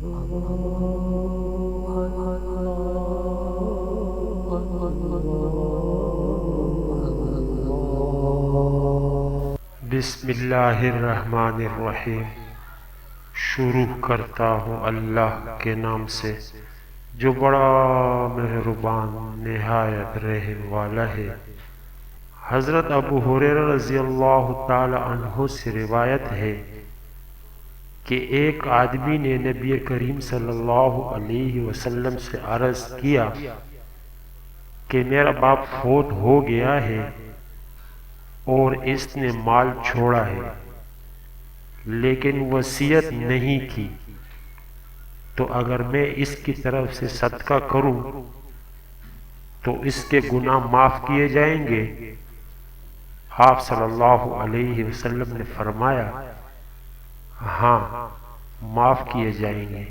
بسم اللہ الرحمن الرحیم۔ شروع کرتا ہوں اللہ کے نام سے جو بڑا مہربان نہایت رحم والا ہے۔ حضرت ابو ہریرہ رضی اللہ تعالی عنہ سے روایت ہے کہ ایک آدمی نے نبی کریم صلی اللہ علیہ وسلم سے عرض کیا کہ میرا باپ فوت ہو گیا ہے اور اس نے مال چھوڑا ہے لیکن وصیت نہیں کی، تو اگر میں اس کی طرف سے صدقہ کروں تو اس کے گناہ معاف کیے جائیں گے؟ آپ صلی اللہ علیہ وسلم نے فرمایا، ہاں معاف کیے جائیں گے۔